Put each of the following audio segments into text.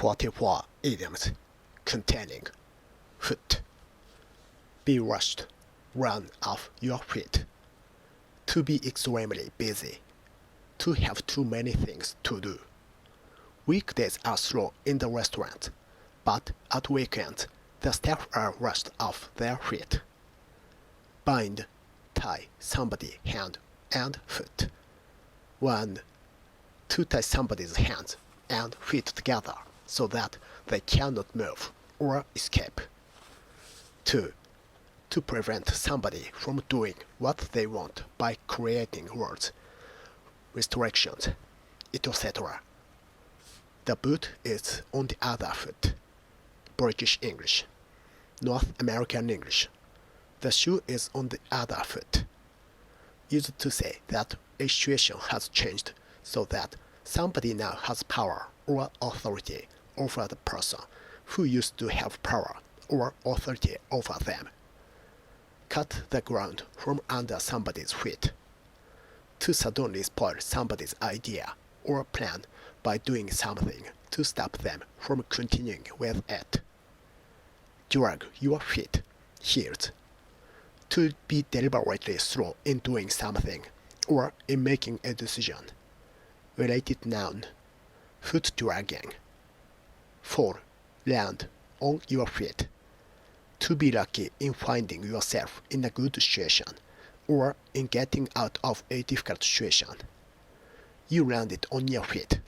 44 idioms containing foot. Be rushed, run off your feet. To be extremely busy. To have too many things to do. Weekdays are slow in the restaurant, but at weekends the staff are rushed off their feet. Bind, tie somebody's hand and foot. 1. To tie somebody's hands and feet together so that they cannot move or escape. 2. To prevent somebody from doing what they want by creating words, restrictions, etc. The boot is on the other foot. British English. North American English. The shoe is on the other foot. Used to say that a situation has changed so that somebody now has power or authority over the person who used to have power or authority over them. Cut the ground from under somebody's feet. To suddenly spoil somebody's idea or plan by doing something to stop them from continuing with it. Drag your feet, heels. To be deliberately slow in doing something or in making a decision. Related noun. Foot dragging. 4. Land on your feet. To be lucky in finding yourself in a good situation or in getting out of a difficult situation. You landed on your feet,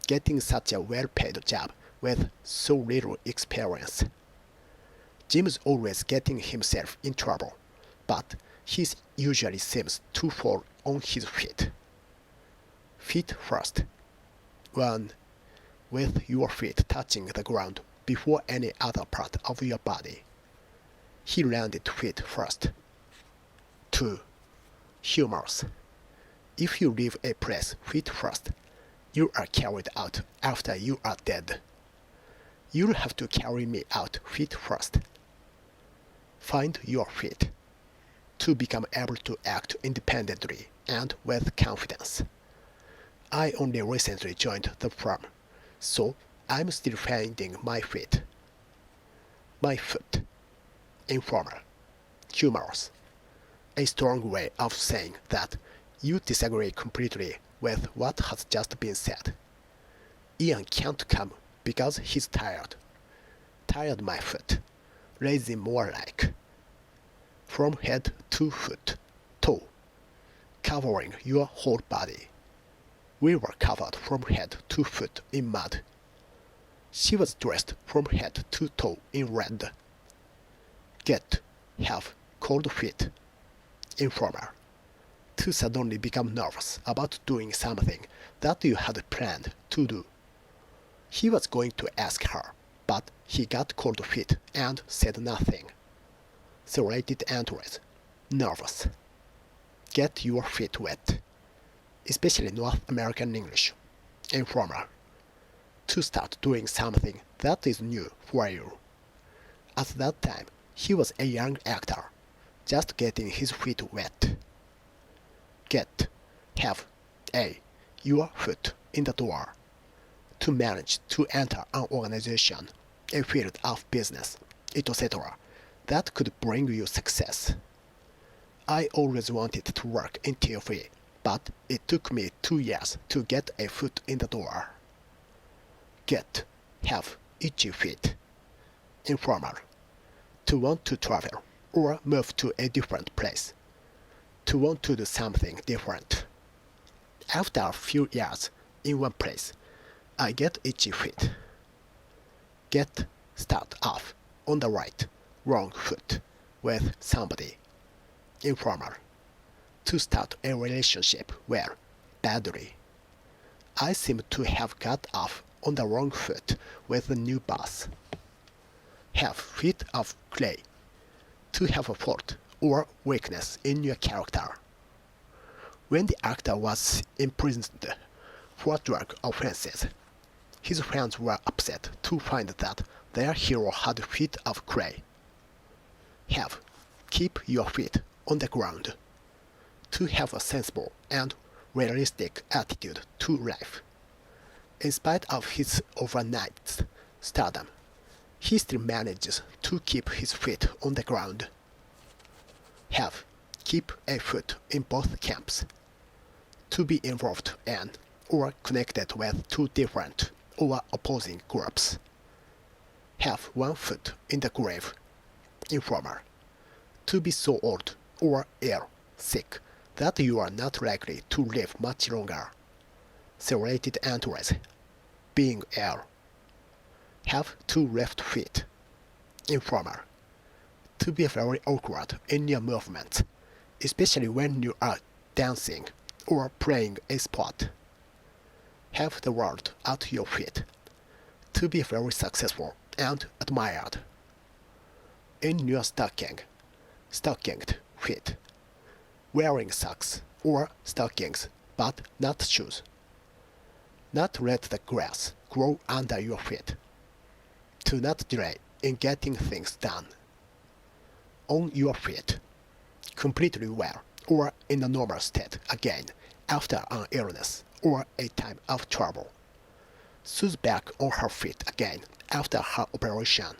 getting such a well-paid job with so little experience. Jim's always getting himself in trouble, but he usually seems to fall on his feet. Feet first. 1. With your feet touching the ground before any other part of your body. He landed feet first. 2. Humorous. If you leave a place feet first, you are carried out after you are dead. You'll have to carry me out feet first. Find your feet. To become able to act independently and with confidence. I only recently joined the firm, so I'm still finding my feet. My foot. Informal. Humorous. A strong way of saying that you disagree completely with what has just been said. Ian can't come because he's tired. Tired my foot. Lazy more like. From head to foot. Toe. Covering your whole body. We were covered from head to foot in mud. She was dressed from head to toe in red. Get, have, cold feet. Informal. To suddenly become nervous about doing something that you had planned to do. He was going to ask her, but he got cold feet and said nothing. Serrated entries. Nervous. Get your feet wet. Especially North American English. Informal. To start doing something that is new for you. At that time, he was a young actor, just getting his feet wet. Get, have, your foot in the door. To manage to enter an organization, a field of business, etc. that could bring you success. I always wanted to work in TV, but it took me 2 years to get a foot in the door. Get, have, itchy feet. Informal. To want to travel or move to a different place. To want to do something different. After a few years in one place, I get itchy feet. Get, start off on the right, wrong foot with somebody. Informal. To start a relationship where, badly. I seem to have got off on the wrong foot with the new boss. Have feet of clay. To have a fault or weakness in your character. When the actor was imprisoned for drug offenses, his friends were upset to find that their hero had feet of clay. Have. Keep your feet on the ground. To have a sensible and realistic attitude to life. In spite of his overnights, stardom, he still manages to keep his feet on the ground. Have, keep a foot in both camps. To be involved in or connected with two different or opposing groups. Have one foot in the grave. Informal. To be so old or ill, sick, that you are not likely to live much longer. Serrated entries. Being ill. Have two left feet. Informal. To be very awkward in your movements, especially when you are dancing or playing a sport. Have the world at your feet. To be very successful and admired. In your stockinged feet. Wearing socks or stockings but not shoes. Not let the grass grow under your feet. To not delay in getting things done. On your feet. Completely well or in a normal state again after an illness or a time of trouble. Sue's back on her feet again after her operation.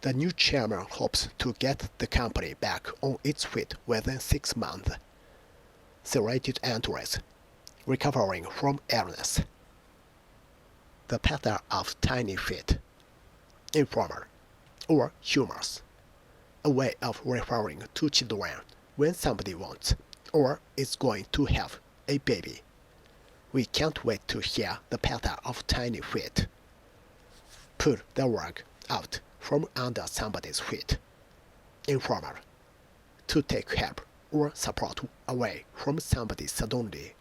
The new chairman hopes to get the company back on its feet within 6 months. Serrated entries. Recovering from illness. The pattern of tiny feet. Informal or humorous. A way of referring to children when somebody wants or is going to have a baby. We can't wait to hear the patter of tiny feet. Pull the rug out from under somebody's feet. Informal. To take help or support away from somebody suddenly.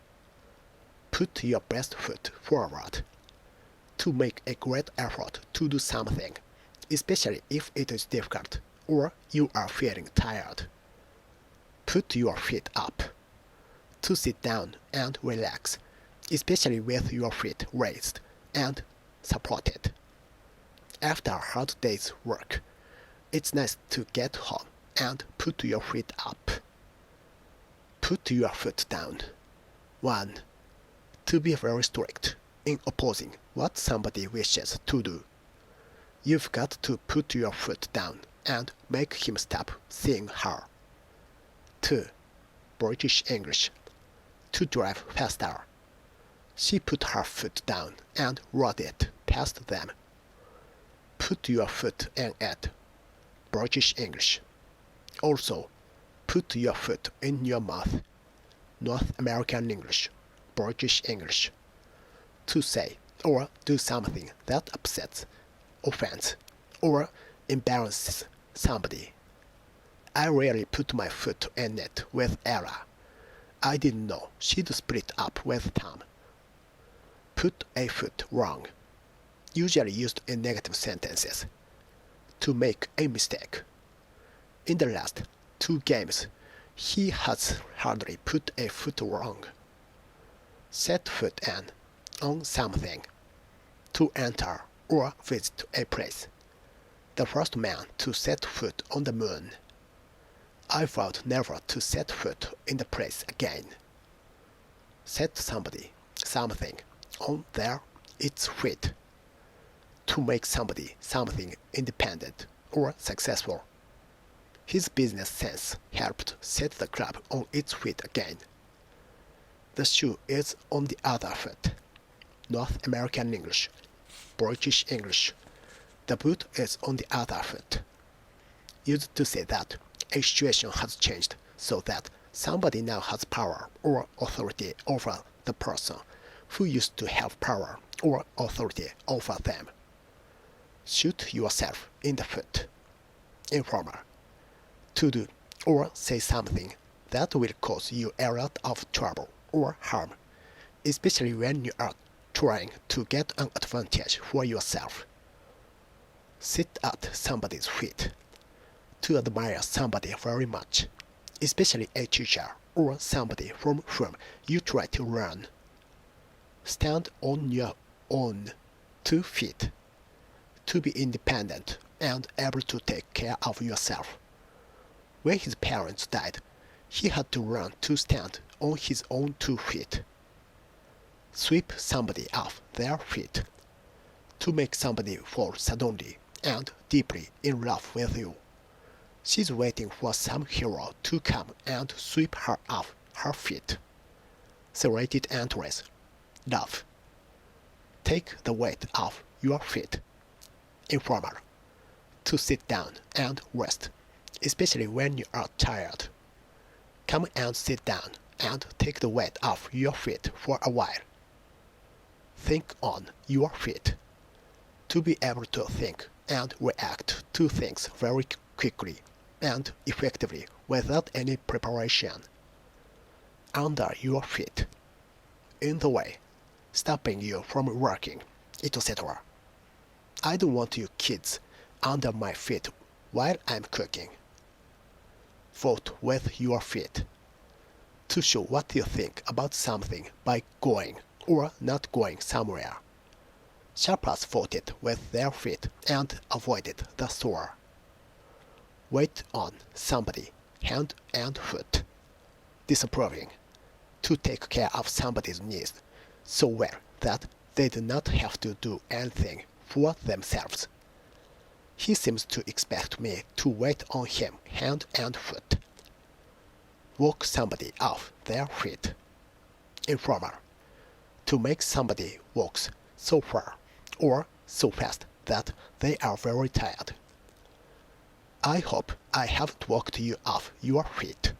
Put your best foot forward. To make a great effort to do something, especially if it is difficult or you are feeling tired. Put your feet up. To sit down and relax, especially with your feet raised and supported. After a hard day's work, it's nice to get home and put your feet up. Put your foot down. 1. To be very strict in opposing what somebody wishes to do. You've got to put your foot down and make him stop seeing her. 2. British English. To drive faster. She put her foot down and rode it past them. Put your foot in it. British English. Also, put your foot in your mouth. North American English. British English. To say or do something that upsets, offends, or embarrasses somebody. I really put my foot in it with Ella. I didn't know she'd split up with Tom. Put a foot wrong. Usually used in negative sentences. To make a mistake. In the last 2 games, he has hardly put a foot wrong. Set foot in on something. To enter or visit a place. The first man to set foot on the moon. I vowed never to set foot in the place again. Set somebody, something, on its feet. To make somebody something independent or successful. His business sense helped set the club on its feet again. The shoe is on the other foot. North American English. British English. The boot is on the other foot. Used to say that a situation has changed so that somebody now has power or authority over the person who used to have power or authority over them. Shoot yourself in the foot. Informal. To do or say something that will cause you a lot of trouble or harm, especially when you are trying to get an advantage for yourself. Sit at somebody's feet. To admire somebody very much, especially a teacher or somebody from whom you try to learn. Stand on your own 2 feet. To be independent and able to take care of yourself. When his parents died, he had to learn to stand on his own 2 feet. Sweep somebody off their feet. to make somebody fall suddenly and deeply in love with you. She's waiting for some hero to come and sweep her off her feet. Serrated entries. Love. Take the weight off your feet. Informal. To sit down and rest, especially when you are tired. Come and sit down and take the weight off your feet for a while. Think on your feet. To be able to think and react to things very quickly and effectively without any preparation. Under your feet. In the way, stopping you from working, etc. I don't want you kids under my feet while I'm cooking. Vote with your feet. To show what you think about something by going or not going somewhere. Shoppers voted with their feet and avoided the store. Wait on somebody, hand and foot. Disapproving. To take care of somebody's needs so well that they do not have to do anything for themselves. He seems to expect me to wait on him hand and foot. Walk somebody off their feet. Informal. To make somebody walk so far or so fast that they are very tired. I hope I haven't walked you off your feet.